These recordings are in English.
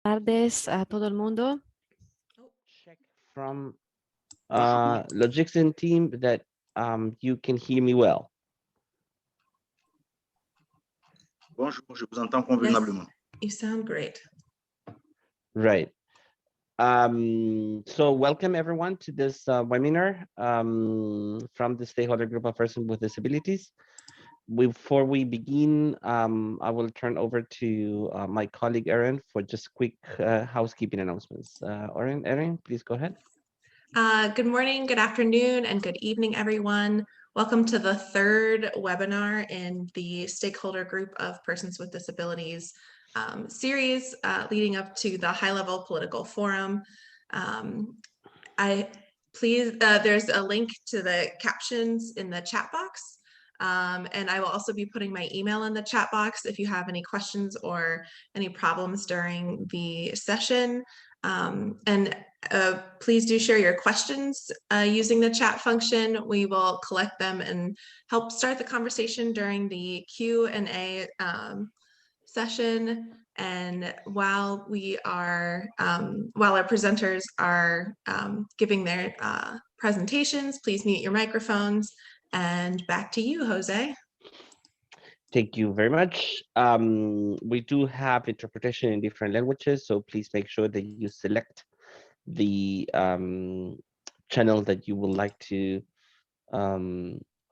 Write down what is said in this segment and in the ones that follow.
Tardes a todo el mundo. Check from logistics team that you can hear me well. Bonjour, je vous entends convenablement. Yes, you sound great. Right. So welcome everyone to this webinar from the Stakeholder Group of Persons with Disabilities. Before we begin, I will turn over to my colleague Erin for just quick housekeeping announcements. Erin, please go ahead. Good morning, good afternoon, and good evening, everyone. Welcome to the third webinar in the Stakeholder Group of Persons with Disabilities series leading up to the high-level political forum. There's a link to the captions in the chat box. And I will also be putting my email in the chat box if you have any questions or any problems during the session. Please do share your questions using the chat function. We will collect them and help start the conversation during the Q&A session. And while our presenters are giving their presentations, please mute your microphones. And back to you, Jose. Thank you very much. We do have interpretation in different languages, so please make sure that you select the channel that you would like to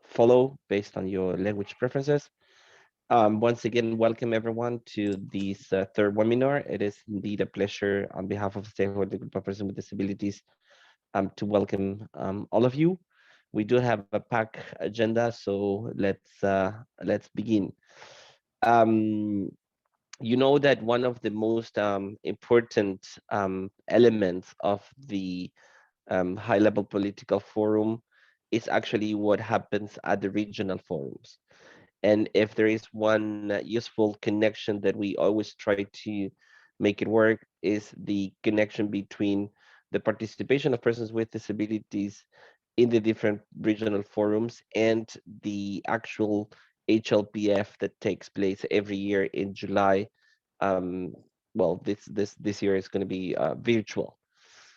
follow based on your language preferences. Once again, welcome everyone to this third webinar. It is indeed a pleasure on behalf of the Stakeholder Group of Persons with Disabilities to welcome all of you. We do have a packed agenda, so let's begin. You know that one of the most important elements of the high-level political forum is actually what happens at the regional forums. And if there is one useful connection that we always try to make it work, is the connection between the participation of persons with disabilities in the different regional forums and the actual HLPF that takes place every year in July. Well, this year is going to be virtual.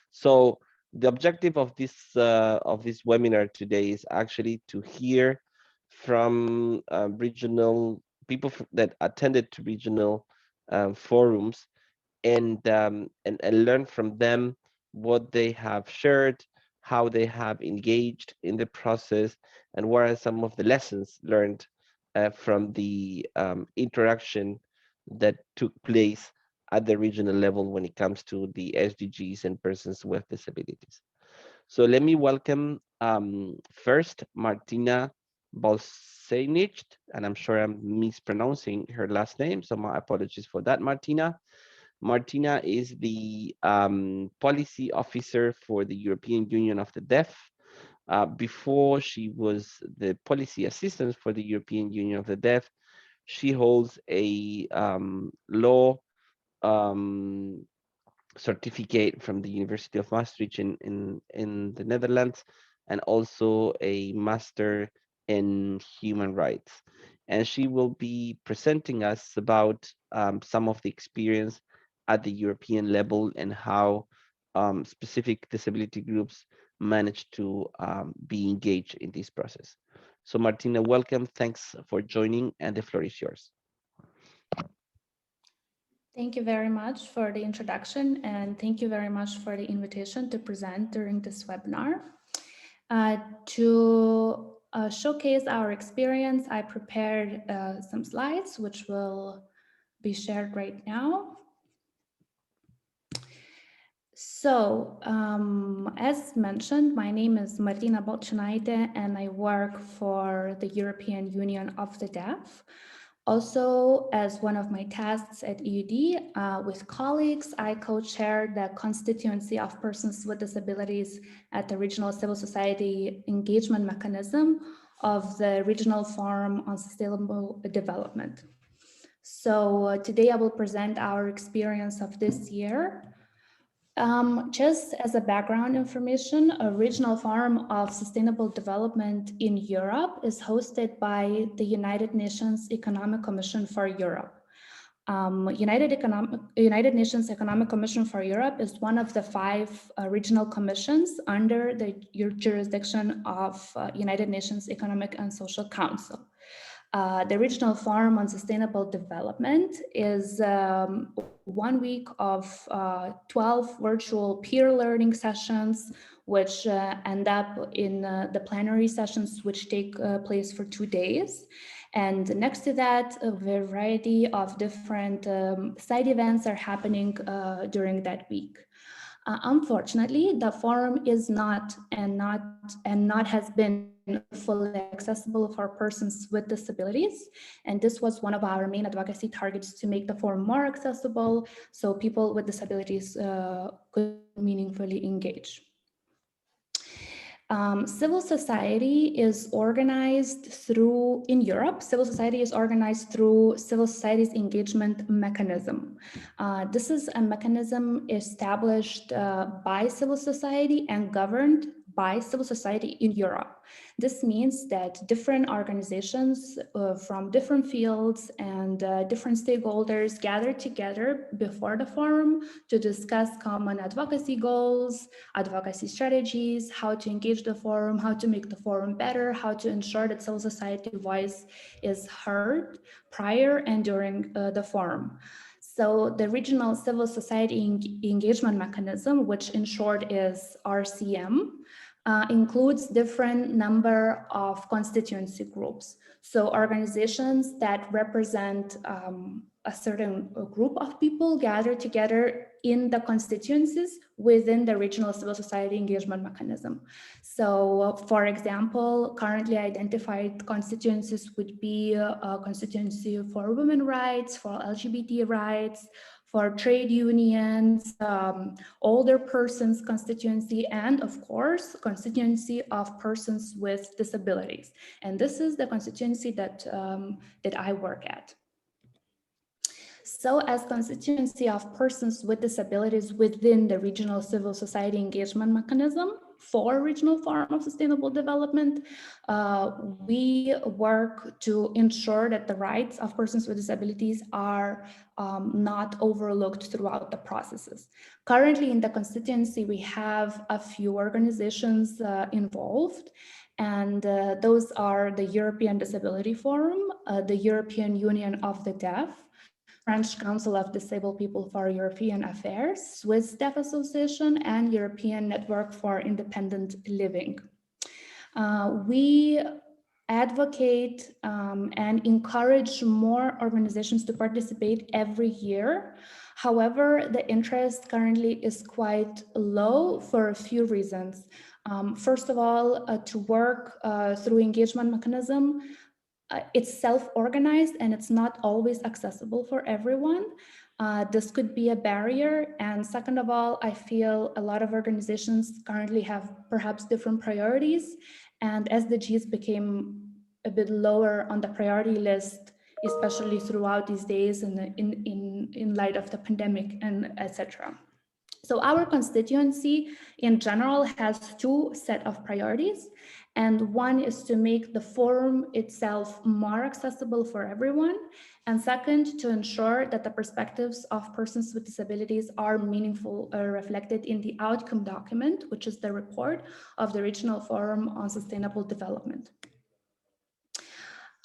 So the objective of this webinar today is actually to hear from regional people that attended to regional forums and learn from them what they have shared, how they have engaged in the process, and what are some of the lessons learned from the interaction that took place at the regional level when it comes to the SDGs and persons with disabilities. So let me welcome first Martina Bolsenicht, and I'm sure I'm mispronouncing her last name, so my apologies for that, Martina. Martina is the policy officer for the European Union of the Deaf. Before she was the policy assistant for the European Union of the Deaf, she holds a law certificate from the University of Maastricht in the Netherlands, and also a master in human rights. And she will be presenting us about some of the experience at the European level and how specific disability groups manage to be engaged in this process. So Martina, welcome. Thanks for joining, and the floor is yours. Thank you very much for the introduction, and thank you very much for the invitation to present during this webinar. To showcase our experience, I prepared some slides which will be shared right now. So, as mentioned, my name is Martina Bolsenicht, and I work for the European Union of the Deaf. Also, as one of my tasks at EUD, with colleagues, I co-chair the constituency of persons with disabilities at the Regional Civil Society Engagement Mechanism of the Regional Forum on Sustainable Development. So today I will present our experience of this year. Just as a background information, a regional forum of sustainable development in Europe is hosted by the United Nations Economic Commission for Europe. United Nations Economic Commission for Europe is one of the 5 regional commissions under the jurisdiction of United Nations Economic and Social Council. The Regional Forum on Sustainable Development is 1 week of 12 virtual peer learning sessions, which end up in the plenary sessions, which take place for 2 days. And next to that, a variety of different side events are happening during that week. Unfortunately, the forum is not has been fully accessible for persons with disabilities. And this was one of our main advocacy targets, to make the forum more accessible so people with disabilities could meaningfully engage. Civil society is organized through, in Europe, civil society is organized through civil society's engagement mechanism. This is a mechanism established by civil society and governed by civil society in Europe. This means that different organizations from different fields and different stakeholders gather together before the forum to discuss common advocacy goals, advocacy strategies, how to engage the forum, how to make the forum better, how to ensure that civil society voice is heard prior and during the forum. So the Regional Civil Society Engagement Mechanism, which in short is RCM, includes different number of constituency groups. So organizations that represent a certain group of people gather together in the constituencies within the Regional Civil Society Engagement Mechanism. So for example, currently identified constituencies would be a constituency for women's rights, for LGBT rights, for trade unions, older persons constituency, and of course, constituency of persons with disabilities. And this is the constituency that, that I work at. So as constituency of persons with disabilities within the Regional Civil Society Engagement Mechanism for Regional Forum of Sustainable Development, we work to ensure that the rights of persons with disabilities are not overlooked throughout the processes. Currently in the constituency, we have a few organizations involved, and those are the European Disability Forum, the European Union of the Deaf, French Council of Disabled People for European Affairs, Swiss Deaf Association, and European Network for Independent Living. We advocate and encourage more organizations to participate every year. However, the interest currently is quite low for a few reasons. First of all, to work through engagement mechanism, it's self-organized and it's not always accessible for everyone. This could be a barrier. And second of all, I feel a lot of organizations currently have perhaps different priorities. And SDGs became a bit lower on the priority list, especially throughout these days and in light of the pandemic and etc. So our constituency in general has 2 sets of priorities. And one is to make the forum itself more accessible for everyone. And second, to ensure that the perspectives of persons with disabilities are meaningfully reflected in the outcome document, which is the report of the Regional Forum on Sustainable Development.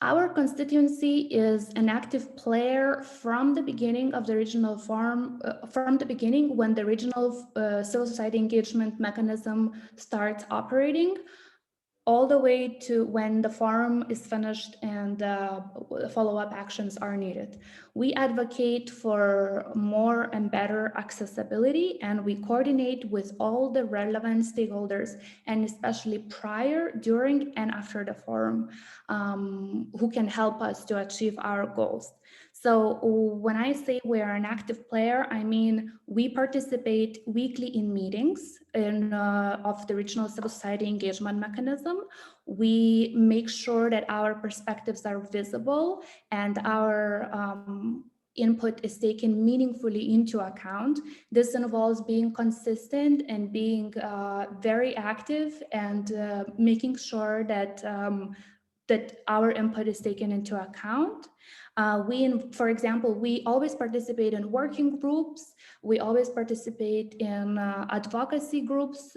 Our constituency is an active player from the beginning of the Regional Forum, from the beginning when the Regional Civil Society Engagement Mechanism starts operating, all the way to when the forum is finished and follow-up actions are needed. We advocate for more and better accessibility, and we coordinate with all the relevant stakeholders, and especially prior, during, and after the forum, who can help us to achieve our goals. So when I say we are an active player, I mean we participate weekly in meetings of the Regional Civil Society Engagement Mechanism. We make sure that our perspectives are visible and our input is taken meaningfully into account. This involves being consistent and being very active and making sure that that our input is taken into account. For example, we always participate in working groups. We always participate in advocacy groups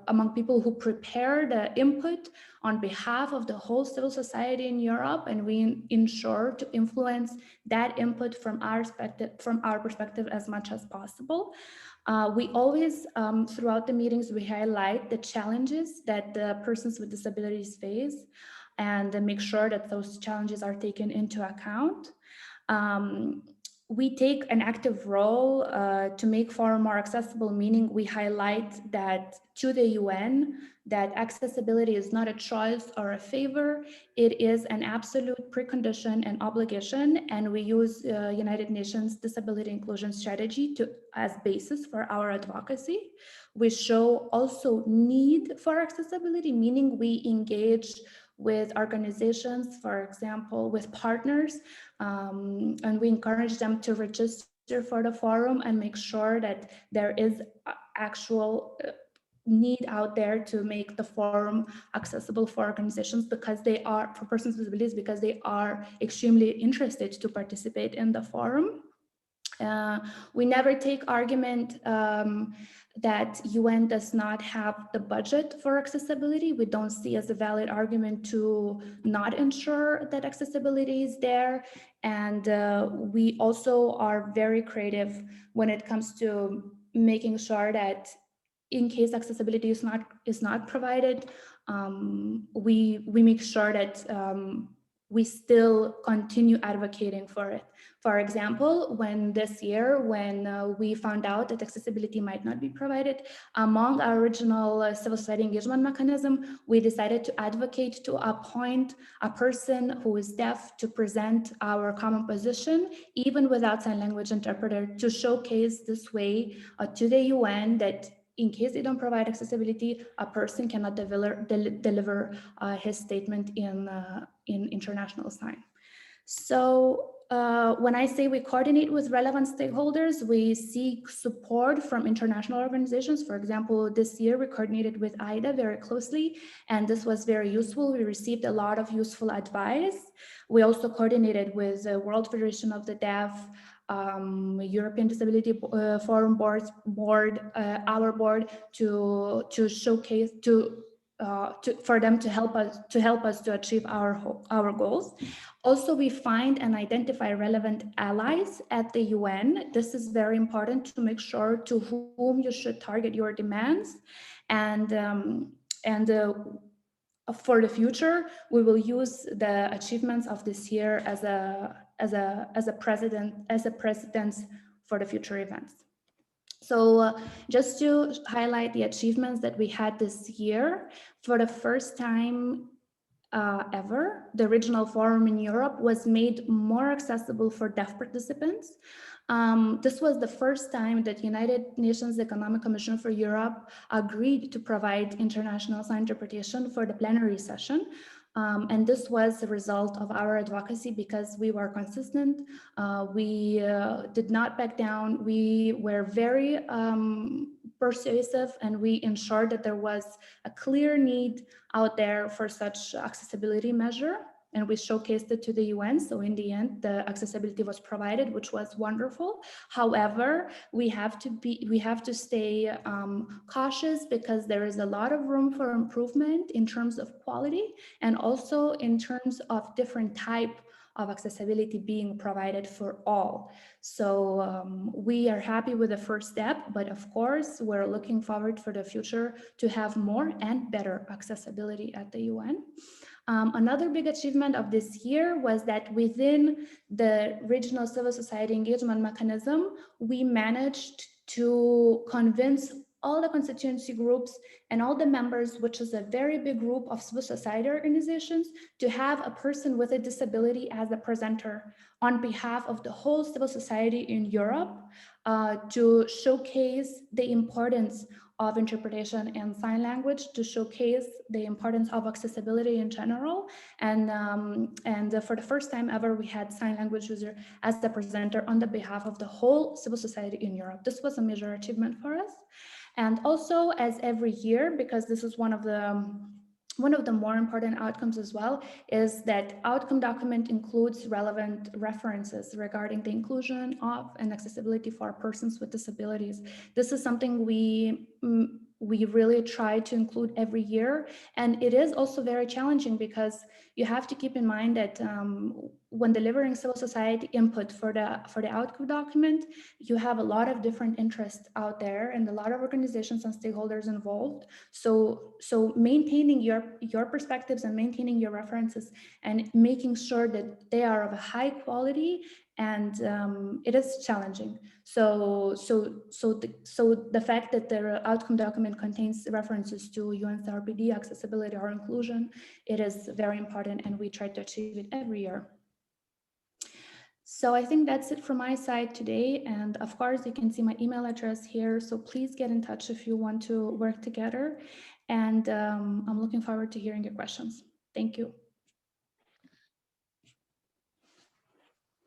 among people who prepare the input on behalf of the whole civil society in Europe, and we ensure to influence that input from our perspective as much as possible. We always, throughout the meetings, we highlight the challenges that the persons with disabilities face and make sure that those challenges are taken into account. We take an active role to make forum more accessible, meaning we highlight that to the UN, that accessibility is not a choice or a favor, it is an absolute precondition and obligation, and we use United Nations Disability Inclusion Strategy as basis for our advocacy. We show also need for accessibility, meaning we engage with organizations, for example, with partners, and we encourage them to register for the forum and make sure that there is actual need out there to make the forum accessible for organizations because they are, for persons with disabilities, because they are extremely interested to participate in the forum. We never take argument that UN does not have the budget for accessibility. We don't see as a valid argument to not ensure that accessibility is there. And we also are very creative when it comes to making sure that in case accessibility is not provided, we make sure that we still continue advocating for it. For example, when this year, when we found out that accessibility might not be provided, among our original civil society engagement mechanism, we decided to advocate to appoint a person who is deaf to present our common position, even without sign language interpreter, to showcase this way to the UN that in case they don't provide accessibility, a person cannot deliver his statement in international sign. So when I say we coordinate with relevant stakeholders, we seek support from international organizations. For example, this year we coordinated with IDA very closely, and this was very useful. We received a lot of useful advice. We also coordinated with the World Federation of the Deaf, European Disability Forum board, our board, to showcase for them to help us to achieve our goals. Also, we find and identify relevant allies at the UN. This is very important to make sure to whom you should target your demands, and for the future, we will use the achievements of this year as a precedence for the future events. So just to highlight the achievements that we had this year, for the first time ever, the regional forum in Europe was made more accessible for deaf participants. This was the first time that United Nations Economic Commission for Europe agreed to provide international sign interpretation for the plenary session. And this was a result of our advocacy because we were consistent. We did not back down. We were very persuasive, and we ensured that there was a clear need out there for such accessibility measure. And we showcased it to the UN. So in the end, the accessibility was provided, which was wonderful. However, we have to stay cautious because there is a lot of room for improvement in terms of quality and also in terms of different type of accessibility being provided for all. So we are happy with the first step, but of course, we're looking forward for the future to have more and better accessibility at the UN. Another big achievement of this year was that within the regional civil society engagement mechanism, we managed to convince all the constituency groups and all the members, which is a very big group of civil society organizations, to have a person with a disability as a presenter on behalf of the whole civil society in Europe to showcase the importance of interpretation and sign language, to showcase the importance of accessibility in general. And for the first time ever, we had sign language user as the presenter on the behalf of the whole civil society in Europe. This was a major achievement for us. And also, as every year, because this is one of the one of the more important outcomes as well is that outcome document includes relevant references regarding the inclusion of and accessibility for persons with disabilities. This is something we really try to include every year, and it is also very challenging because you have to keep in mind that when delivering civil society input for the outcome document, you have a lot of different interests out there and a lot of organizations and stakeholders involved. So maintaining your perspectives and maintaining your references and making sure that they are of a high quality, and it is challenging. So the fact that the outcome document contains references to UN HLPD, accessibility or inclusion, it is very important, and we try to achieve it every year. So I think that's it from my side today. And of course, you can see my email address here. So please get in touch if you want to work together. And I'm looking forward to hearing your questions. Thank you.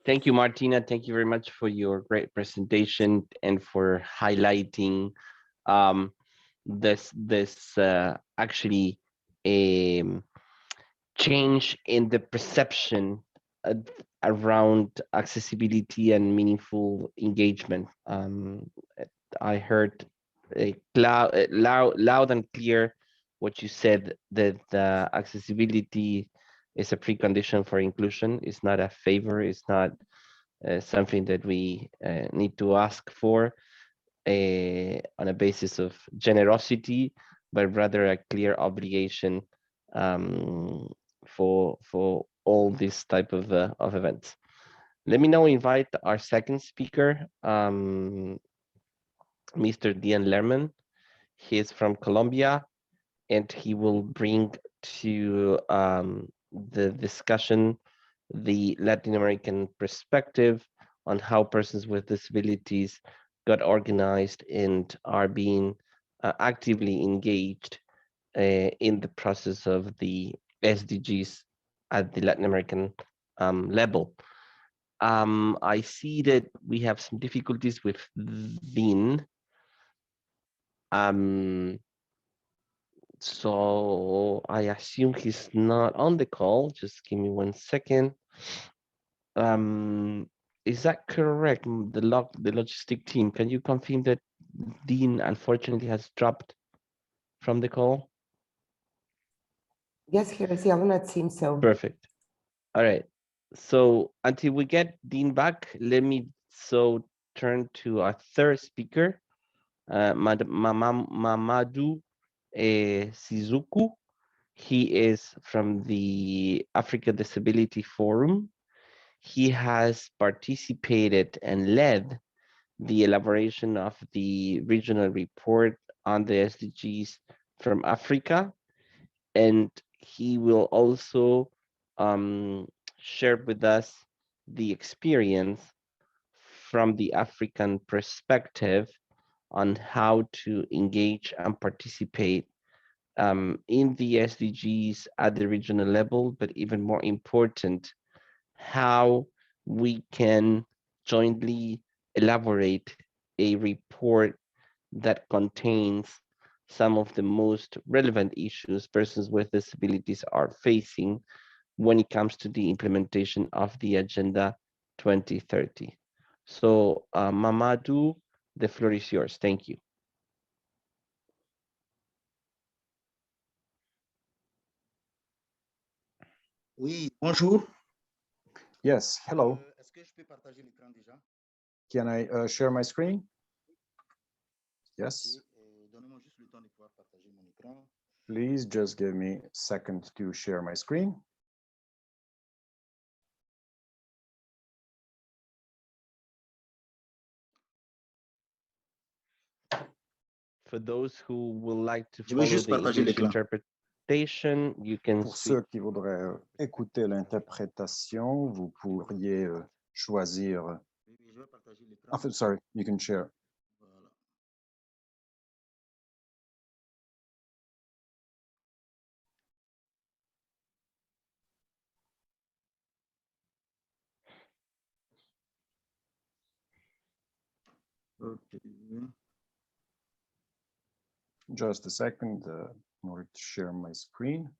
Thank you, Martina. Thank you very much for your great presentation and for highlighting this actually a change in the perception around accessibility and meaningful engagement. I heard loud and clear what you said, that accessibility is a precondition for inclusion. It's not a favor. It's not something that we need to ask for on a basis of generosity, but rather a clear obligation for all this type of events. Let me now invite our second speaker, Mr. Dian Lerman. He is from Colombia, and he will bring to the discussion the Latin American perspective on how persons with disabilities got organized and are being actively engaged in the process of the SDGs at the Latin American level. I see that we have some difficulties with Dean. So I assume he's not on the call. Just give me 1 second. Is that correct? The logistic team, can you confirm that Dean unfortunately has dropped from the call? Yes, Graciela, it seems so. Perfect. All right. So until we get Dean back, let me turn to our third speaker, Mamadou Shizuku. He is from the Africa Disability Forum. He has participated and led the elaboration of the regional report on the SDGs from Africa, and he will also share with us the experience from the African perspective on how to engage and participate in the SDGs at the regional level, but even more important, how we can jointly elaborate a report that contains some of the most relevant issues persons with disabilities are facing when it comes to the implementation of the Agenda 2030. So, Mamadou, the floor is yours. Thank you. Oui, bonjour. Yes, hello. Est-ce que je peux partager l'écran déjà? Can I share my screen? Yes. Donnez-moi juste le temps de pouvoir partager mon écran. Please just give me a second to share my screen. For those who would like to Je vais follow juste the partager English l'écran. interpretation, you can Pour ceux qui voudraient écouter l'interprétation, vous pourriez choisir. Oui, je vais partager l'écran. Oh, sorry, you can share. Voilà. Ok. Just a second. in order to share my screen.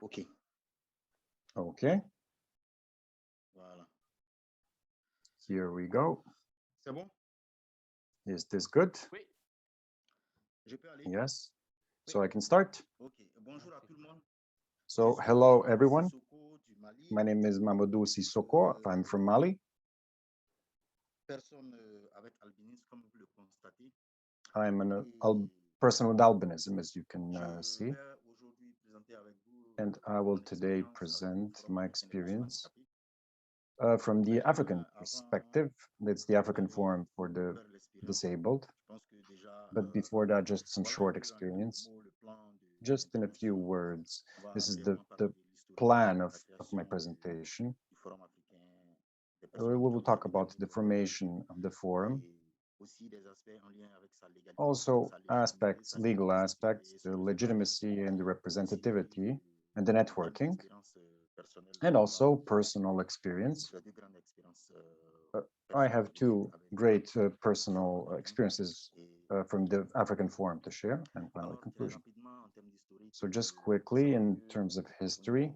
OK. Okay, Voilà. here we go. C'est bon? Is this good? Je peux aller? Yes. So I can start. OK. Bonjour à tout le monde. So hello, everyone. My name is Mamadou Sissoko. I'm from Mali. Personne avec albinisme, comme vous le constatez. I'm a person with albinism, as you can see. And I will today present my experience from the African perspective. That's the African Forum for the Disabled. But before that, just some short experience. Just in a few words, this is the plan of my presentation. We will talk about the formation of the forum. Also aspects, legal aspects, the legitimacy and the representativity and the networking, and also personal experience. I have two great personal experiences from the African Forum to share, and finally conclusion. So just quickly, in terms of history,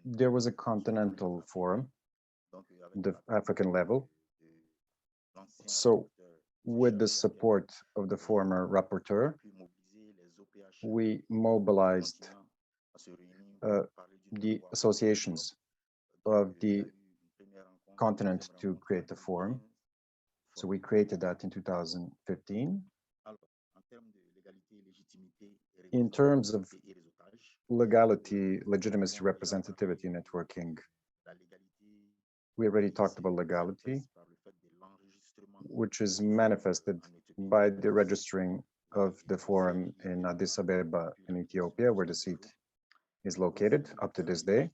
there was a continental forum, the African level. So with the support of the former rapporteur, we mobilized the associations of the continent to create the forum. So we created that in 2015. In terms of legality, legitimacy, representativity, networking, we already talked about legality, which is manifested by the registering of the forum in Addis Ababa in Ethiopia, where the seat is located up to this day.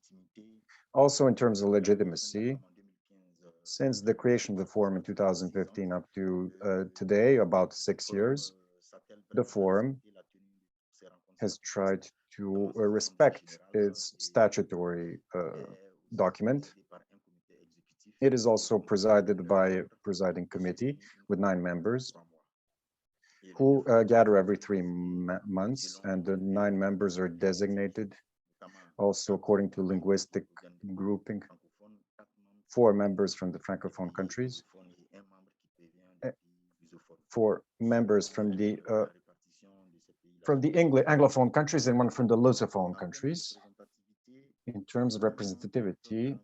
Also, in terms of legitimacy, since the creation of the forum in 2015 up to today, about 6 years, the forum has tried to respect its statutory document. It is also presided by a presiding committee with 9 members who gather every 3 months, and the 9 members are designated also according to linguistic grouping. 4 members from the Francophone countries, 4 members from the Anglophone countries, and 1 from the Lusophone countries. In terms of representativity,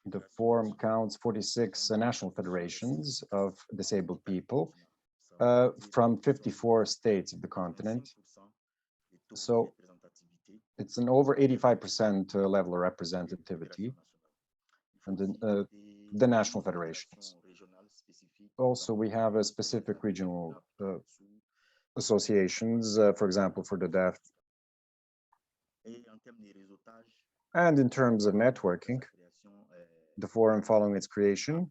the forum counts 46 national federations of disabled people from 54 states of the continent. So it's an over 85% level of representativity from the national federations. Also, we have a specific regional associations, for example, for the deaf. And in terms of networking, the forum, following its creation,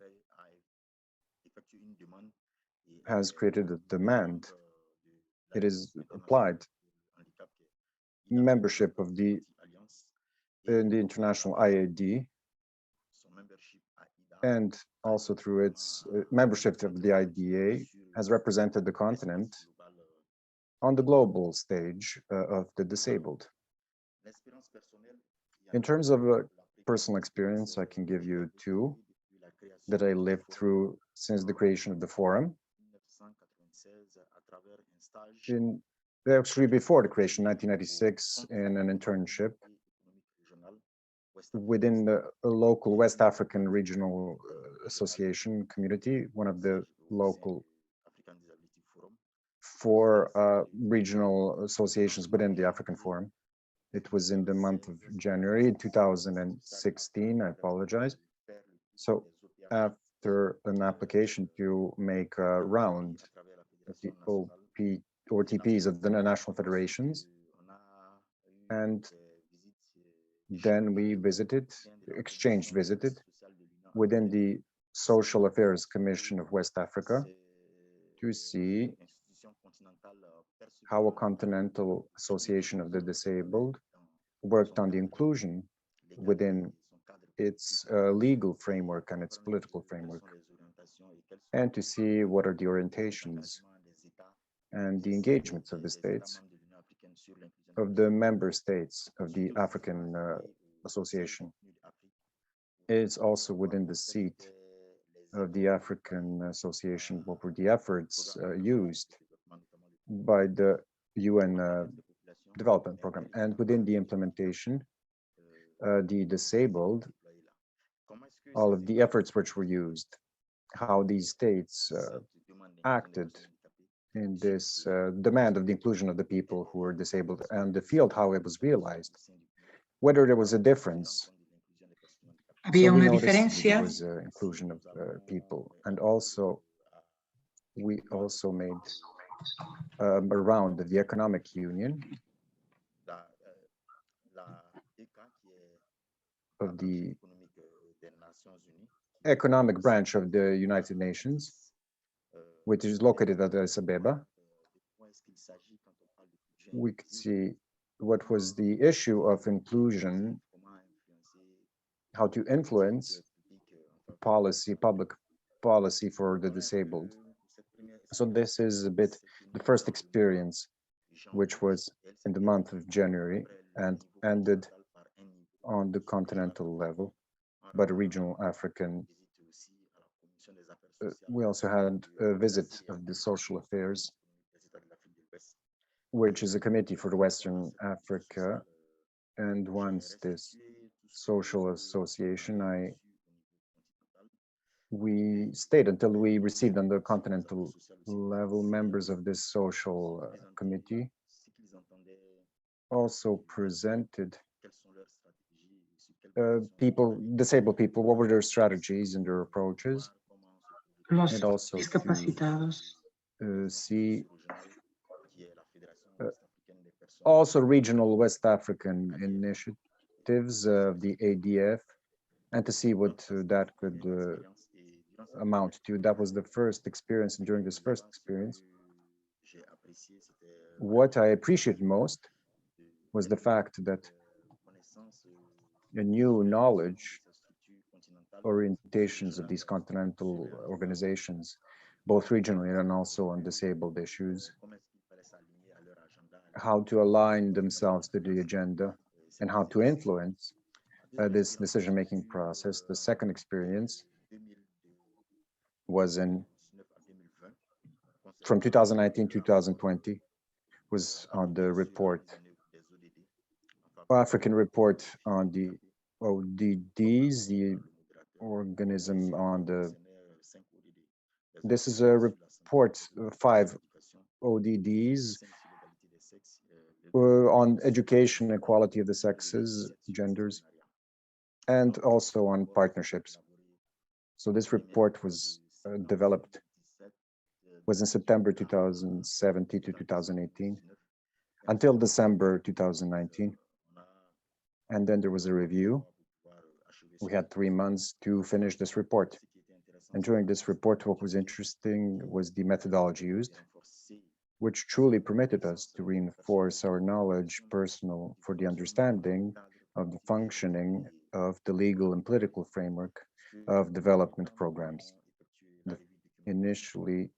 has created a demand. It is applied membership of in the international IAD, and also through its membership of the IDA, has represented the continent on the global stage of the disabled. In terms of personal experience, I can give you 2 that I lived through since the creation of the forum. Actually, before the creation, 1996, in an internship within the local West African Regional Association community, one of the local 4 regional associations within the African Forum. It was in the month of January 2016, I apologize. So after an application to make a round of the OTPs of the national federations, and then we exchanged visited within the Social Affairs Commission of West Africa to see how a continental association of the disabled worked on the inclusion within its legal framework and its political framework, and to see what are the orientations and the engagements of the states, of the member states of the African Association. It's also within the seat of the African Association, what were the efforts used by the UN development program, and within the implementation, the disabled, all of the efforts which were used, how these states acted in this demand of the inclusion of the people who were disabled, and the field, how it was realized, whether there was a difference. Había So we una noticed there diferencia. was inclusion of people, and also we also made around the economic union of the economic branch of the United Nations, which is located at Addis Ababa. We could see what was the issue of inclusion, how to influence policy, public policy for the disabled. So this is a bit the first experience, which was in the month of January and ended on the continental level, but a regional African. We also had a visit of the Social Affairs, which is a committee for the Western Africa. And once this social association, we stayed until we received on the continental level members of this social committee also presented disabled people, what were their strategies and their approaches, Los and also discapacitados. to see also regional West African initiatives of the ADF, and to see what that could amount to. That was the first experience, and during this first experience, what I appreciated most was the fact that the new knowledge orientations of these continental organizations, both regionally and also on disabled issues, how to align themselves to the agenda and how to influence this decision-making process. The second experience was from 2019 to 2020, was on the report, African report on the ODDs, the organism on the, this is a report of 5 ODDs on education, equality of the sexes, genders, and also on partnerships. So this report was developed, was in September 2017 to 2018, until December 2019. And then there was a review. We had 3 months to finish this report. And during this report, what was interesting was the methodology used, which truly permitted us to reinforce our knowledge personal for the understanding of the functioning of the legal and political framework of development programs. Initially,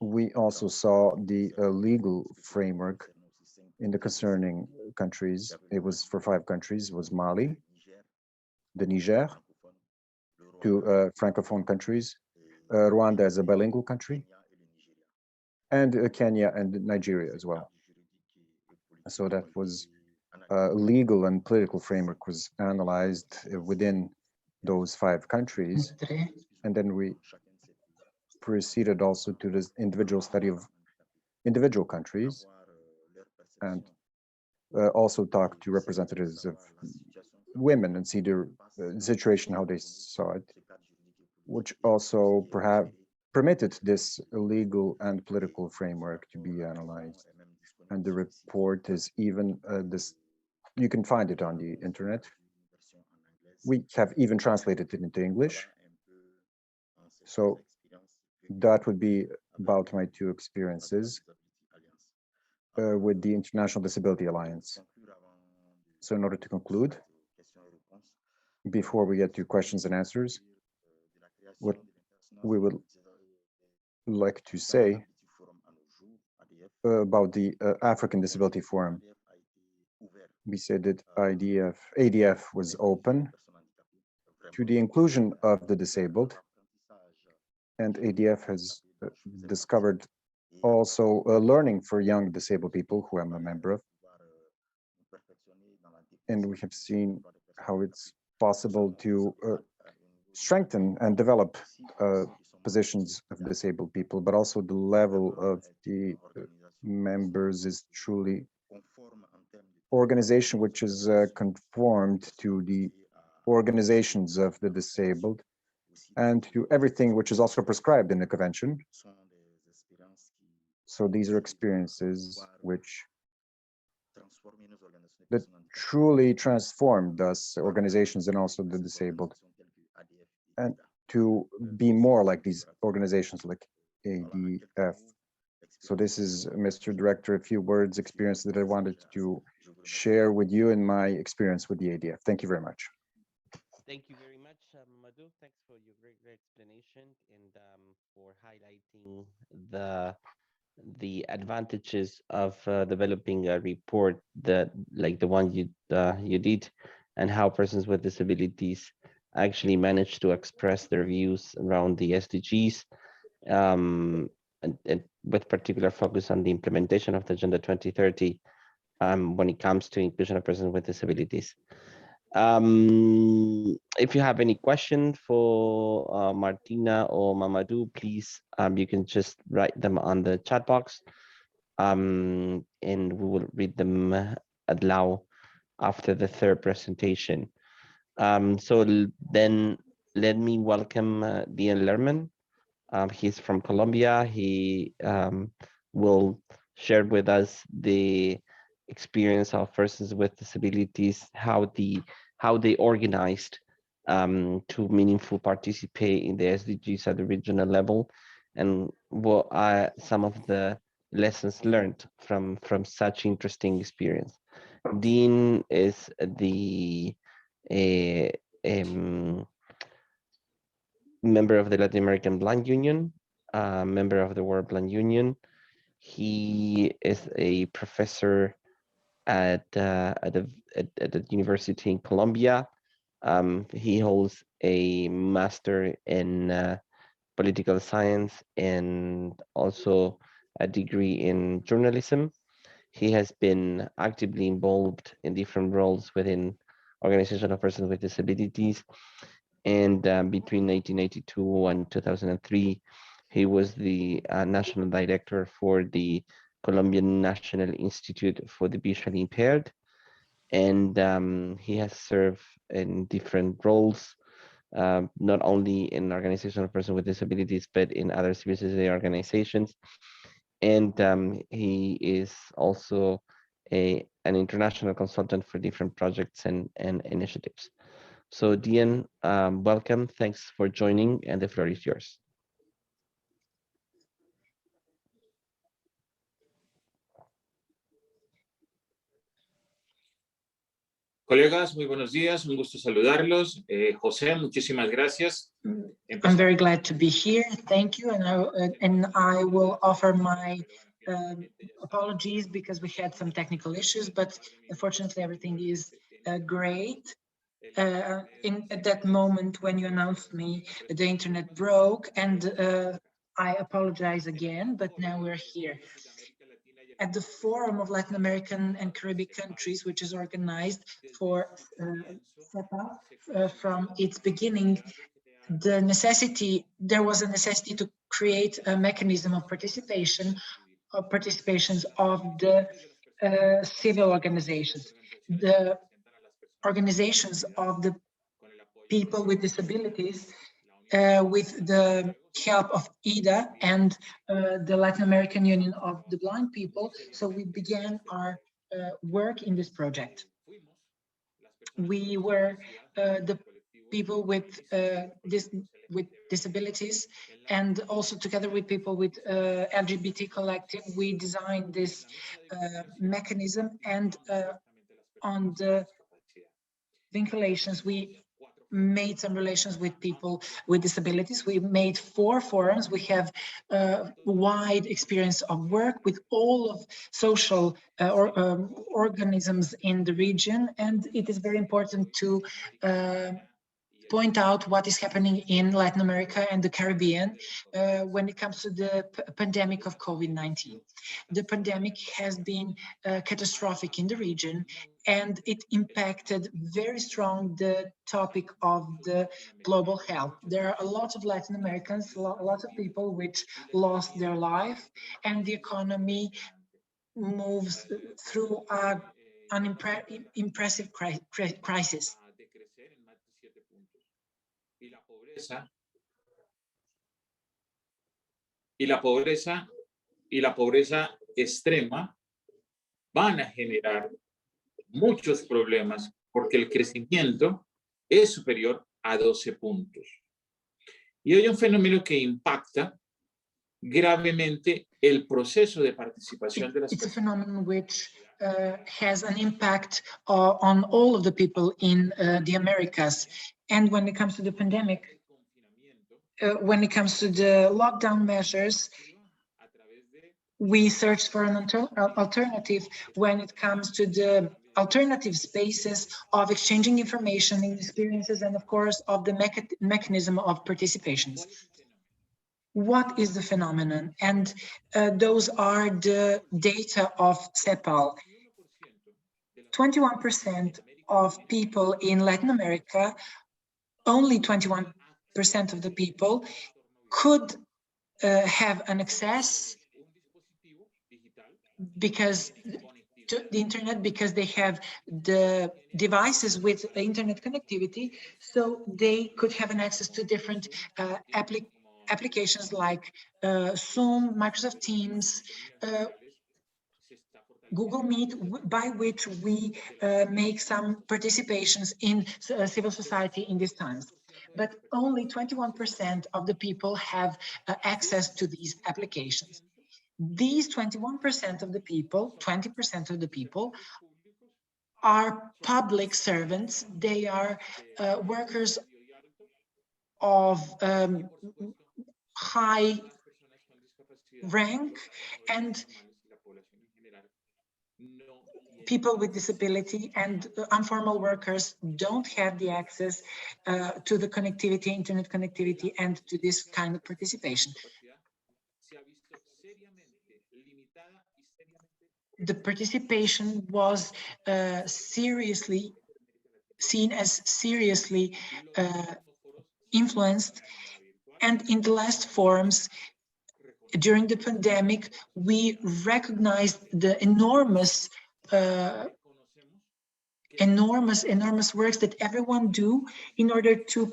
we also saw the legal framework in the concerning countries. It was for 5 countries. It was Mali, the Niger, 2 Francophone countries, Rwanda as a bilingual country, and Kenya and Nigeria as well. So that was legal and political framework was analyzed within those 5 countries. And then we proceeded also to this individual study of individual countries, and also talked to representatives of women and see their situation, how they saw it, which also perhaps permitted this legal and political framework to be analyzed. And the report is even this, you can find it on the internet. We have even translated it into English. So that would be about my 2 experiences with the International Disability Alliance. So in order to conclude before we get to questions and answers, what we would like to say about the African Disability Forum. We said that ADF was open to the inclusion of the disabled, and ADF has discovered also learning for young disabled people, who I'm a member of. And we have seen how it's possible to strengthen and develop positions of disabled people, but also the level of the members is truly organization which is conformed to the organizations of the disabled and to everything which is also prescribed in the convention. So these are experiences that truly transformed us, organizations, and also the disabled, and to be more like these organizations like ADF. So this is, Mr. Director, a few words experience that I wanted to share with you and my experience with the ADF. Thank you very much. Thank you very much, Madhu. Thanks for your great explanation and for highlighting the advantages of developing a report that like the one you did, and how persons with disabilities actually manage to express their views around the SDGs, and with particular focus on the implementation of the Agenda 2030 when it comes to inclusion of persons with disabilities. If you have any question for Martina or Mamadou, please you can just write them on the chat box, and we will read them aloud after the third presentation. So then let me welcome Dean Lerman. He's from Colombia. He will share with us the experience of persons with disabilities, how they organized to meaningful participate in the SDGs at the regional level, and what are some of the lessons learned from such interesting experience. Dean is the member of the Latin American Blind Union, member of the World Blind Union. He is a professor at the university in Colombia. He holds a master in political science and also a degree in journalism. He has been actively involved in different roles within organization of persons with disabilities. And between 1982 and 2003, he was the national director for the Colombian National Institute for the Visually Impaired. And he has served in different roles, not only in organization of persons with disabilities, but in other civil society organizations. And he is also an international consultant for different projects and initiatives. So Dean, welcome. Thanks for joining, and the floor is yours. Colegas, muy buenos días. Un gusto saludarlos. José, muchísimas gracias. I'm very glad to be here. Thank you. And I will offer my apologies because we had some technical issues, but unfortunately everything is great. At that moment when you announced me, the internet broke, and I apologize again, but now we're here. At the Forum of Latin American and Caribbean countries, which is organized for CEPA from its beginning, there was a necessity to create a mechanism of participations of the civil organizations. The organizations of the people with disabilities, with the help of IDA and the Latin American Union of the Blind People. So we began our work in this project. We were the people with disabilities, and also together with people with LGBT collective, we designed this mechanism, and on the vinculations, we made some relations with people with disabilities. We made 4 forums. We have wide experience of work with all of social organisms in the region, and it is very important to point out what is happening in Latin America and the Caribbean when it comes to the pandemic of COVID-19. The pandemic has been catastrophic in the region, and it impacted very strong the topic of the global health. There are a lot of Latin Americans, a lot of people which lost their life, and the economy moves through an impressive crisis. Y la pobreza extrema van a generar muchos problemas porque el crecimiento es superior a 12 puntos. Y hay un fenómeno que impacta gravemente el proceso de participación de las It's a personas. phenomenon which has an impact on all of the people in the Americas. And when it comes to the pandemic, when it comes to the lockdown measures, we searched for an alternative when it comes to the alternative spaces of exchanging information and experiences, and of course of the mechanism of participations. What is the phenomenon? And those are the data of CEPAL. 21% of people in Latin America, only 21% of the people could have an access because to the internet, because they have the devices with internet connectivity, so they could have an access to different applications like Zoom, Microsoft Teams, Google Meet, by which we make some participations in civil society in these times. But only 21% of the people have access to these applications. These 21% of the people, 20% of the people, are public servants. They are workers of high rank, and people with disability and informal workers don't have the access to the connectivity, internet connectivity, and to this kind of participation. The participation was seriously seen as seriously influenced, and in the last forums during the pandemic, we recognized the enormous works that everyone do in order to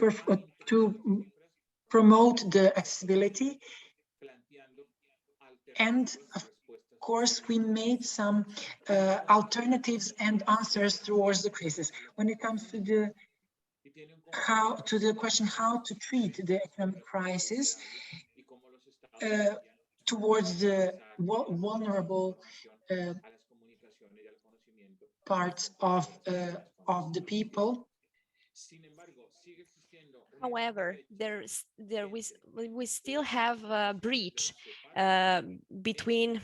promote the accessibility. And of course, we made some alternatives and answers towards the crisis. When it comes to the question how to treat the economic crisis towards the vulnerable parts of the people. However, we still have a breach between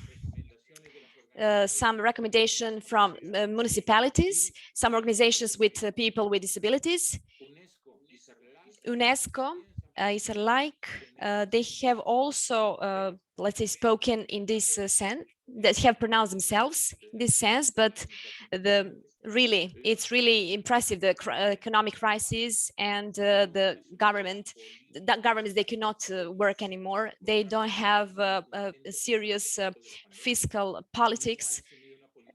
some recommendation from municipalities, some organizations with people with disabilities, UNESCO, ISER-like, they have also, let's say, spoken in this sense, that have pronounced themselves in this sense, but it's really impressive, the economic crisis and the governments, they cannot work anymore. They don't have a serious fiscal politics.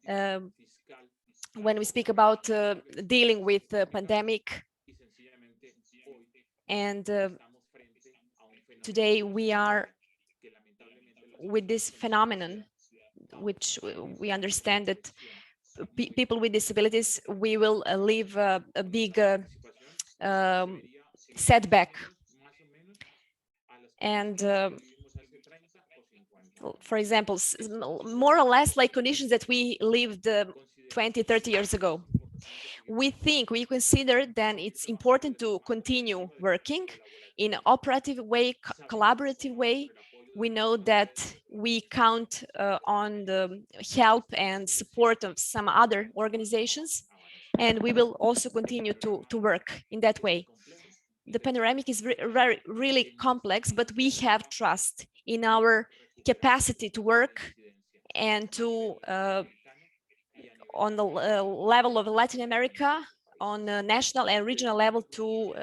When we speak about dealing with the pandemic, and today we are with this phenomenon, which we understand that people with disabilities, we will live a big setback. And for example, more or less like conditions that we lived 20, 30 years ago. we consider then it's important to continue working in an operative way, collaborative way. We know that we count on the help and support of some other organizations, and we will also continue to work in that way. The panoramic is really complex, but we have trust in our capacity to work and to on the level of Latin America, on a national and regional level, to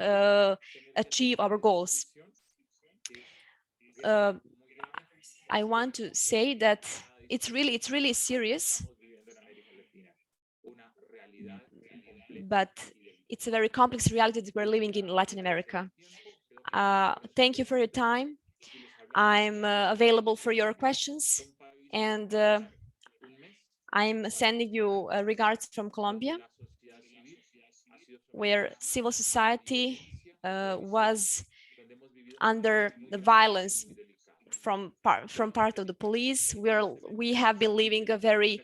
achieve our goals. I want to say that it's really serious, but it's a very complex reality that we're living in Latin America. Thank you for your time. I'm available for your questions, and I'm sending you regards from Colombia, where civil society was under the violence from part of the police. We have been living a very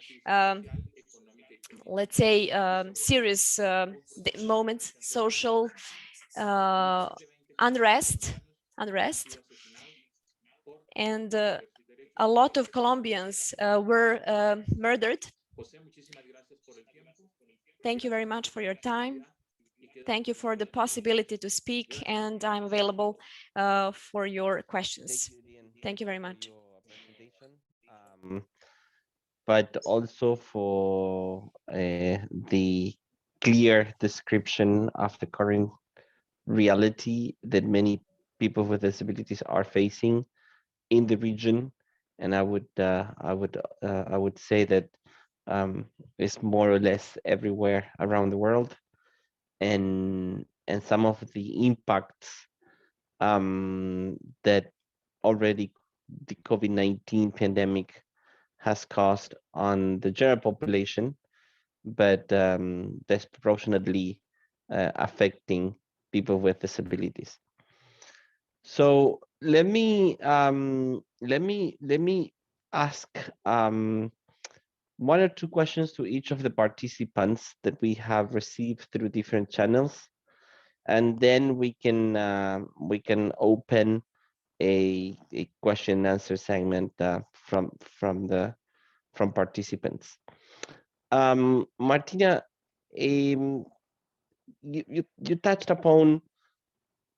let's say serious moment, social unrest, and a lot of Colombians were murdered. Thank you very much for your time. Thank you for the possibility to speak, and I'm available for your questions. Thank you very much. But also for the clear description of the current reality that many people with disabilities are facing in the region. And I would say that it's more or less everywhere around the world, and some of the impacts that already the COVID-19 pandemic has caused on the general population, but disproportionately affecting people with disabilities. So let me ask one or two questions to each of the participants that we have received through different channels, and then we can open a question and answer segment from participants. Martina, you touched upon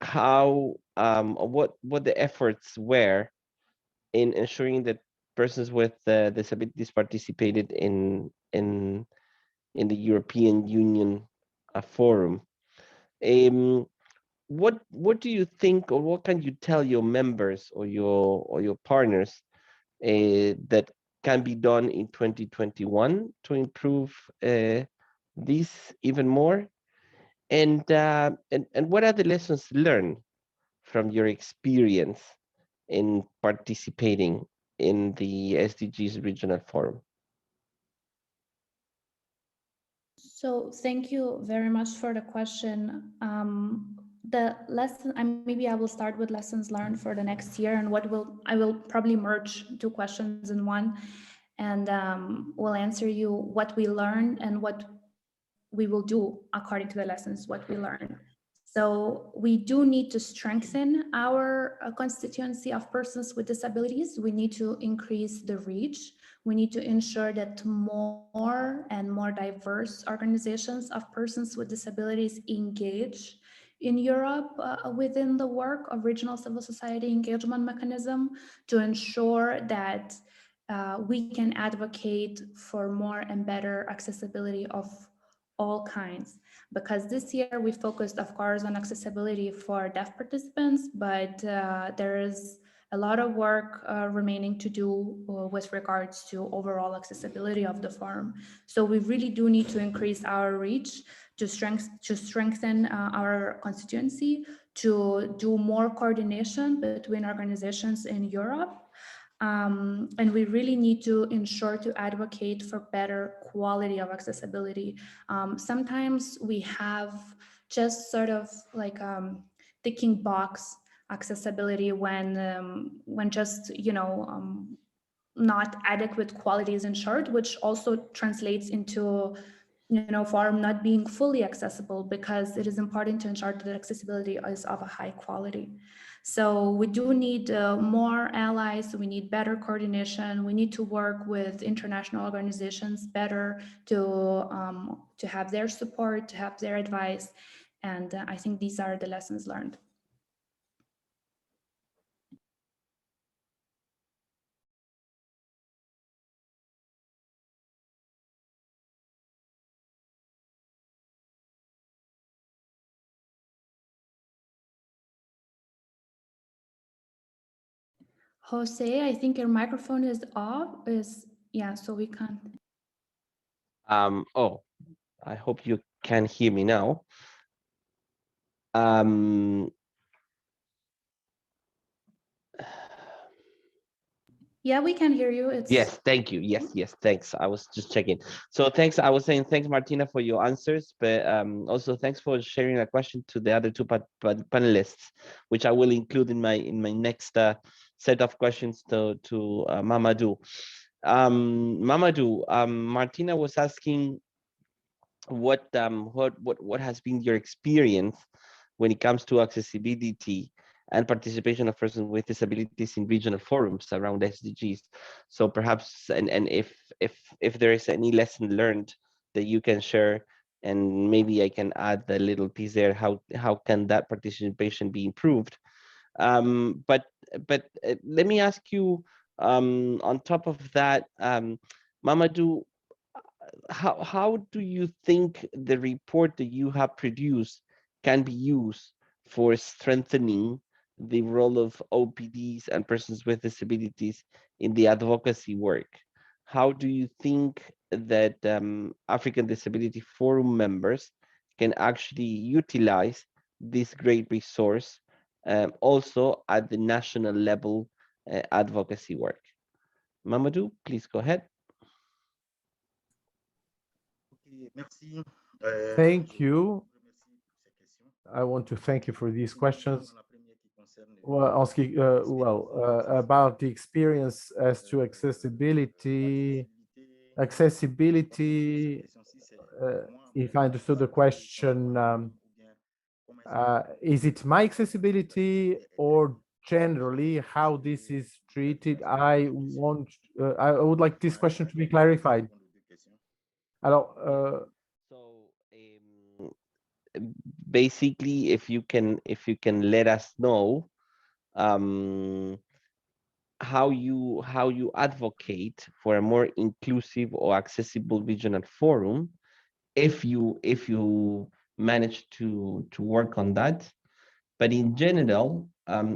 how what the efforts were in ensuring that persons with disabilities participated in the European Union forum. What do you think, or what can you tell your members or your partners that can be done in 2021 to improve this even more? And what are the lessons learned from your experience in participating in the SDGs Regional Forum? So thank you very much for the question. The lesson, maybe I will start with lessons learned for the next year, and I will probably merge two questions in one, and we'll answer you what we learned and what we will do according to the lessons, what we learned. So we do need to strengthen our constituency of persons with disabilities. We need to increase the reach. We need to ensure that more and more diverse organizations of persons with disabilities engage in Europe within the work of regional civil society engagement mechanism, to ensure that we can advocate for more and better accessibility of all kinds. Because this year we focused, of course, on accessibility for deaf participants, but there is a lot of work remaining to do with regards to overall accessibility of the forum. So we really do need to increase our reach, to strengthen our constituency, to do more coordination between organizations in Europe. And we really need to ensure to advocate for better quality of accessibility. Sometimes we have just sort of like ticking box accessibility when just, not adequate quality is ensured, which also translates into forum not being fully accessible, because it is important to ensure that accessibility is of a high quality. So we do need more allies, we need better coordination, we need to work with international organizations better to have their support, to have their advice. And I think these are the lessons learned. Jose, I think your microphone is off. Yeah, so we can't. Oh, I hope you can hear me now. Yeah, we can hear you. Yes, thank you. Yes, thanks. I was just checking. So thanks. I was saying thanks, Martina, for your answers, but also thanks for sharing a question to the other two panelists, which I will include in my next set of questions to Mamadou. Mamadou, Martina was asking what has been your experience when it comes to accessibility and participation of persons with disabilities in regional forums around SDGs. So perhaps, and if there is any lesson learned that you can share, and maybe I can add a little piece there, how can that participation be improved? But let me ask you, on top of that, Mamadou, how do you think the report that you have produced can be used for strengthening the role of OPDs and persons with disabilities in the advocacy work? How do you think that African Disability Forum members can actually utilize this great resource also at the national level advocacy work? Mamadou, please go ahead. Thank you. I want to thank you for these questions. Well, asking, about the experience as to accessibility, if I understood the question, is it my accessibility or generally how this is treated? I would like this question to be clarified. Basically, if you can let us know how you advocate for a more inclusive or accessible regional forum, if you manage to work on that. But in general,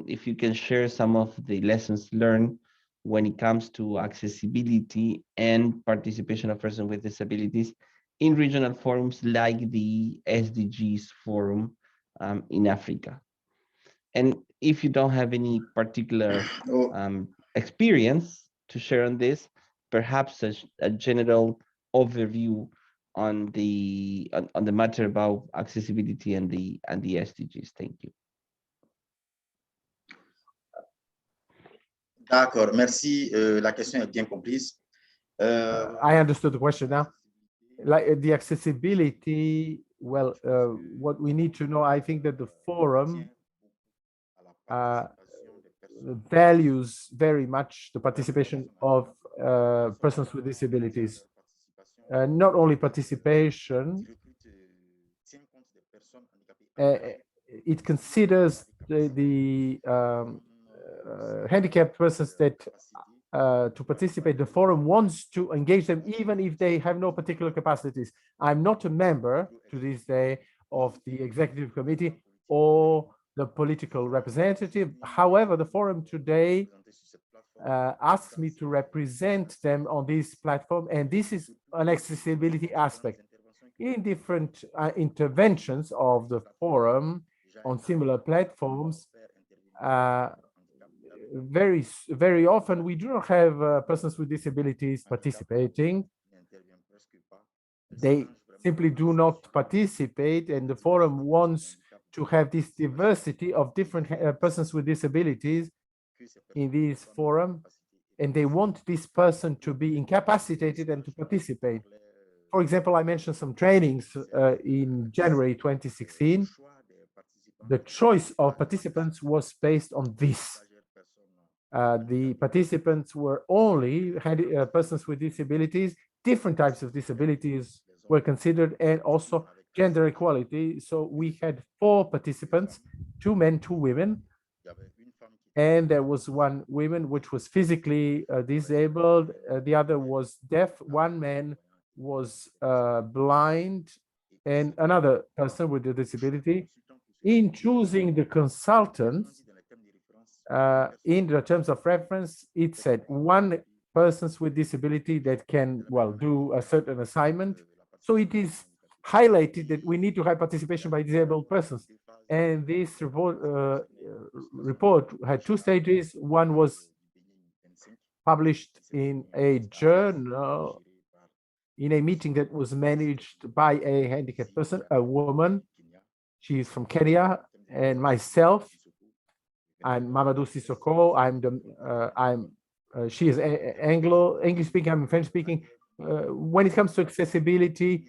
if you can share some of the lessons learned when it comes to accessibility and participation of persons with disabilities in regional forums like the SDGs forum in Africa. And if you don't have any particular experience to share on this, perhaps a general overview on the matter about accessibility and the SDGs. Thank you. D'accord, merci. La question est bien comprise. I understood the question now. Like the accessibility, well, what we need to know, I think that the forum values very much the participation of persons with disabilities. Not only participation, it considers the handicapped persons that to participate. The forum wants to engage them even if they have no particular capacities. I'm not a member to this day of the executive committee or the political representative. However, the forum today asks me to represent them on this platform, and this is an accessibility aspect. In different interventions of the forum on similar platforms, very often we do not have persons with disabilities participating. They simply do not participate, and the forum wants to have this diversity of different persons with disabilities in this forum, and they want this person to be incapacitated and to participate. For example, I mentioned some trainings in January 2016. The choice of participants was based on this. The participants were only persons with disabilities. Different types of disabilities were considered, and also gender equality. So we had 4 participants, 2 men, 2 women. And there was 1 woman which was physically disabled. The other was deaf. 1 man was blind, and another person with a disability. In choosing the consultants, in the terms of reference, it said 1 persons with disability that can, well, do a certain assignment. So it is highlighted that we need to have participation by disabled persons. And this report had 2 stages. One was published in a journal, in a meeting that was managed by a handicapped person, a woman. She's from Kenya, and myself. I'm Mamadou Sissoko. She is English speaking. I'm French speaking. When it comes to accessibility,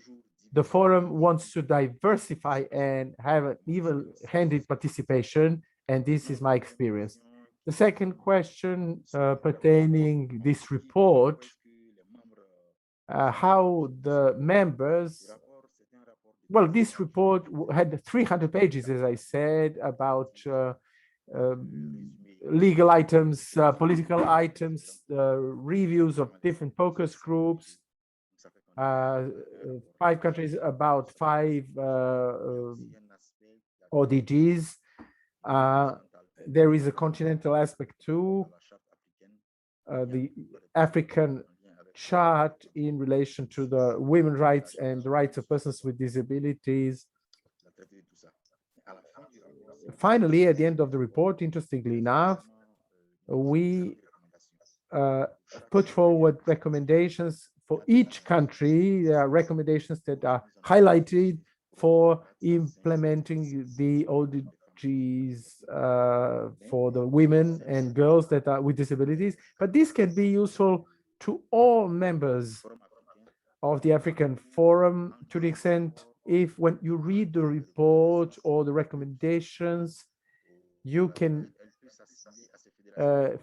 the forum wants to diversify and have an even-handed participation, and this is my experience. The second question pertaining this report, how the members, well, this report had 300 pages, as I said, about legal items, political items, reviews of different focus groups, 5 countries, about 5 ODGs. There is a continental aspect too, the African chart in relation to the women's rights and the rights of persons with disabilities. Finally, at the end of the report, interestingly enough, we put forward recommendations for each country. There are recommendations that are highlighted for implementing the ODGs for the women and girls that are with disabilities. But this can be useful to all members of the African Forum, to the extent if when you read the report or the recommendations, you can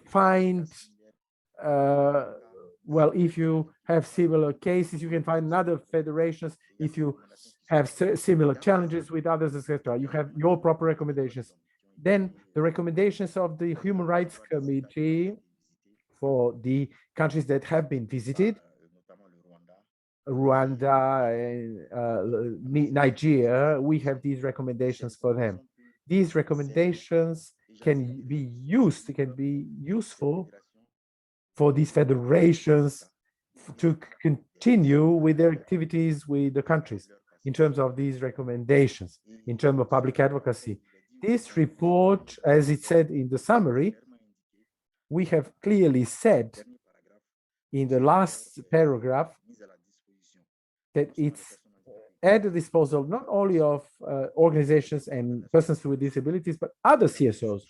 find, well, if you have similar cases, you can find other federations. If you have similar challenges with others, etc., you have your proper recommendations. Then the recommendations of the Human Rights Committee for the countries that have been visited, Rwanda and Nigeria, we have these recommendations for them. These recommendations can be used, can be useful for these federations to continue with their activities with the countries in terms of these recommendations, in terms of public advocacy. This report, as it said in the summary, we have clearly said in the last paragraph that it's at the disposal not only of organizations and persons with disabilities, but other CSOs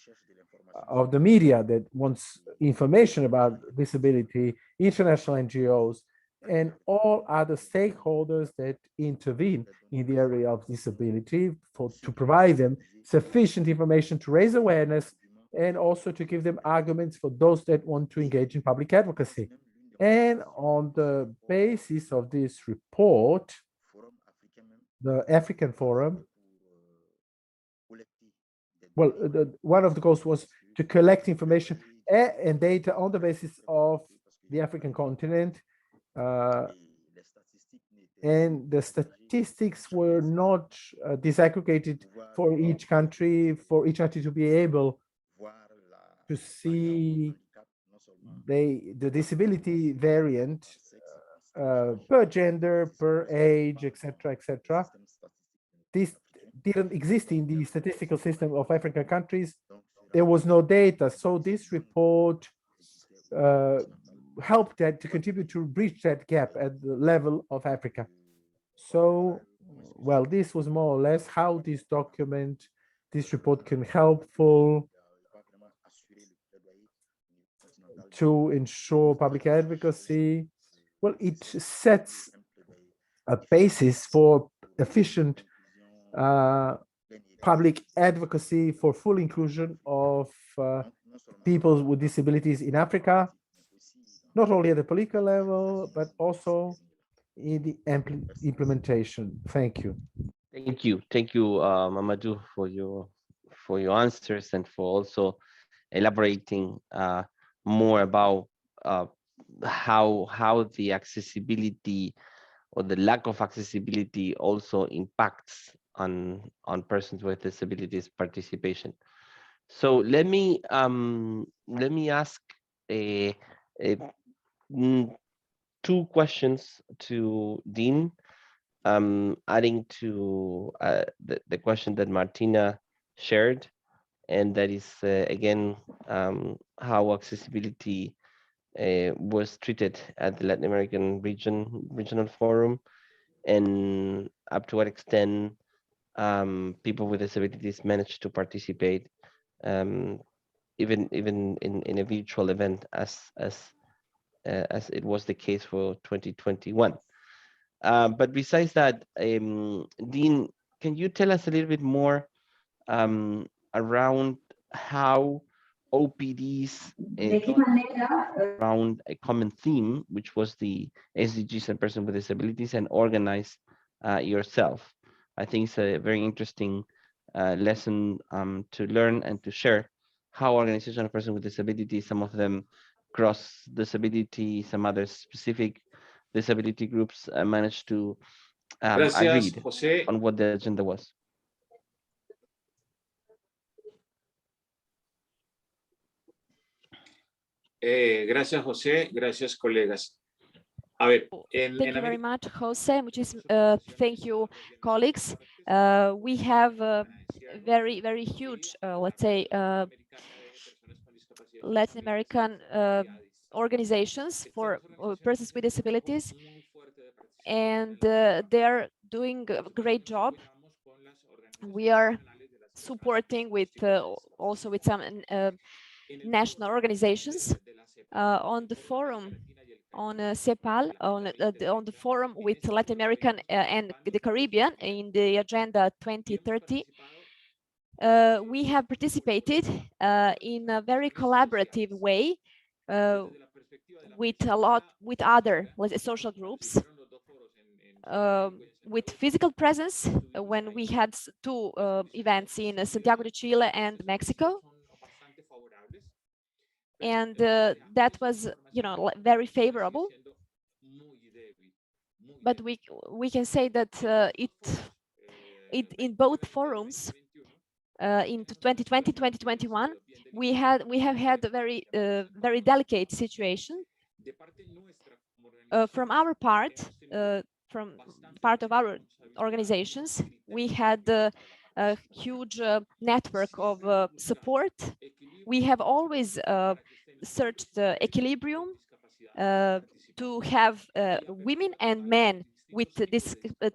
of the media that wants information about disability, international NGOs, and all other stakeholders that intervene in the area of disability to provide them sufficient information to raise awareness and also to give them arguments for those that want to engage in public advocacy. And on the basis of this report, the African Forum, well, one of the goals was to collect information and data on the basis of the African continent. And the statistics were not disaggregated for each country to be able to see the disability variant per gender, per age, etc., etc. This didn't exist in the statistical system of African countries. There was no data, so this report helped that to contribute to bridge that gap at the level of Africa. So, well, this was more or less how this document, this report can helpful to ensure public advocacy. Well, it sets a basis for efficient public advocacy for full inclusion of people with disabilities in Africa, not only at the political level, but also in the implementation. Thank you. Thank you, Mamadou, for your answers and for also elaborating more about how the accessibility or the lack of accessibility also impacts on persons with disabilities participation. So let me ask two questions to Dean, adding to the question that Martina shared, and that is again how accessibility was treated at the Latin American regional forum, and up to what extent people with disabilities managed to participate, even in a virtual event as it was the case for 2021. But besides that, Dean, can you tell us a little bit more around how OPDs around a common theme, which was the SDGs and person with disabilities, and organize yourself? I think it's a very interesting lesson to learn and to share how organizations of person with disabilities, some of them cross disability, some others specific disability groups managed to agree on what the agenda was. Gracias, José. Gracias, colegas. A ver, thank you very much, Jose. Thank you, colleagues. We have very, very huge, let's say, Latin American organizations for persons with disabilities, and they're doing a great job. We are supporting with also with some national organizations on the forum on CEPAL, on the forum with Latin American and the Caribbean in the Agenda 2030. We have participated in a very collaborative way with other social groups, with physical presence when we had two events in Santiago de Chile and Mexico. And that was, very favorable. But we can say that it in both forums, in 2020, 2021, we have had a very delicate situation. From our part, from part of our organizations, we had a huge network of support. We have always searched equilibrium to have women and men with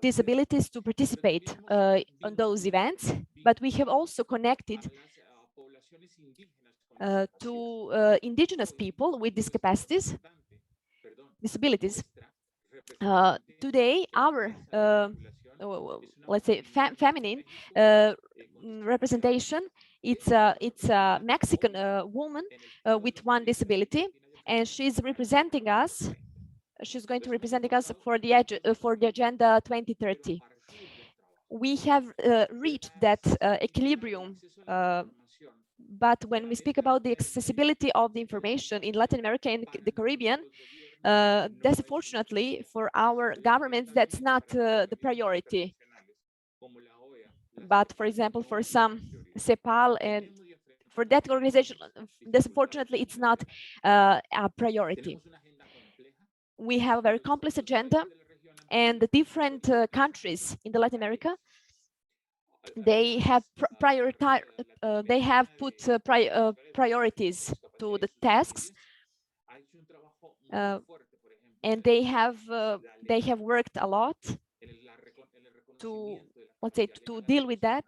disabilities to participate on those events, but we have also connected to indigenous people with disabilities. Today, our let's say feminine representation, it's a Mexican woman with one disability, and she's representing us. She's going to represent us for the Agenda 2030. We have reached that equilibrium, but when we speak about the accessibility of the information in Latin America and the Caribbean, that's unfortunately for our governments, that's not the priority. But for example, for some CEPAL and for that organization, unfortunately, it's not a priority. We have a very complex agenda, and the different countries in the Latin America, they have they have put priorities to the tasks, and they have worked a lot to, let's say, to deal with that.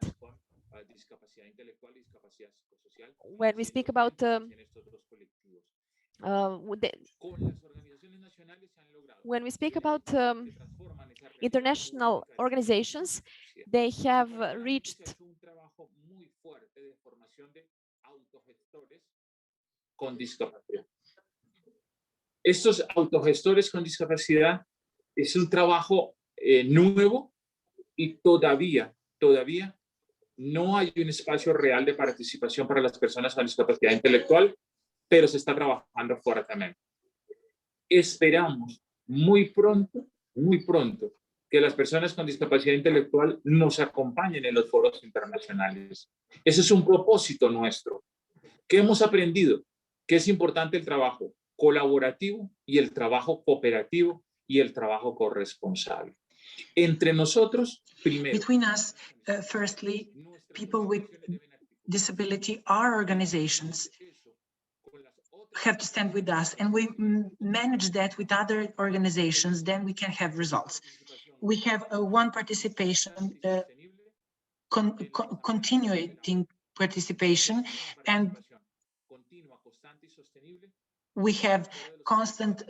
When we speak about when we speak about international organizations, they have reached con discapacidad. Estos autogestores con discapacidad es un trabajo nuevo y todavía no hay un espacio real de participación para las personas con discapacidad intelectual, pero se está trabajando fuertemente. Esperamos muy pronto, que las personas con discapacidad intelectual nos acompañen en los foros internacionales. Ese es un propósito nuestro. ¿Qué hemos aprendido? Que es importante el trabajo colaborativo y el trabajo cooperativo y el trabajo corresponsable. Entre nosotros, primero. Between us, firstly, people with disability, our organizations have to stand with us, and we manage that with other organizations, then we can have results. We have one participation, continuing participation, and we have constant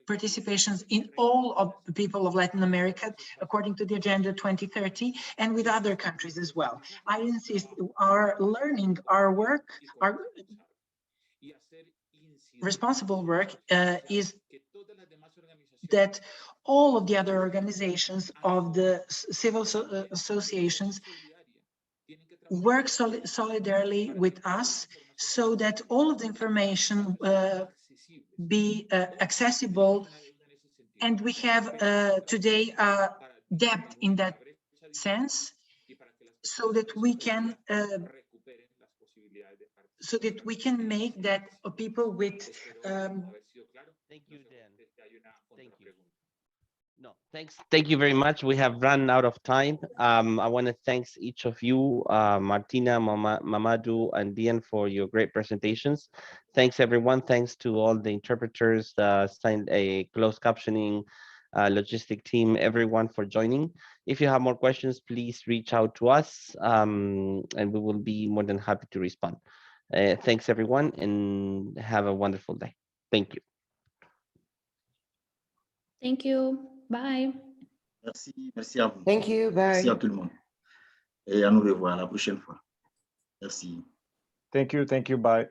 participations in all of the people of Latin America, according to the Agenda 2030, and with other countries as well. I insist our learning, our work, our responsible work is that all of the other organizations of the civil associations work solidarily with us so that all of the information be accessible, and we have today depth in that sense, so that we can make that people with Thank you, Dan. Thank you. No, thanks. Thank you very much. We have run out of time. I want to thank each of you, Martina, Mamadou, and Dian, for your great presentations. Thanks, everyone. Thanks to all the interpreters, closed captioning, logistic team, everyone for joining. If you have more questions, please reach out to us, and we will be more than happy to respond. Thanks, everyone, and have a wonderful day. Thank you. Thank you. Bye. Merci à vous. Thank you. Bye. Merci à tout le monde. Et à nous revoir la prochaine fois. Merci. Thank you. Bye.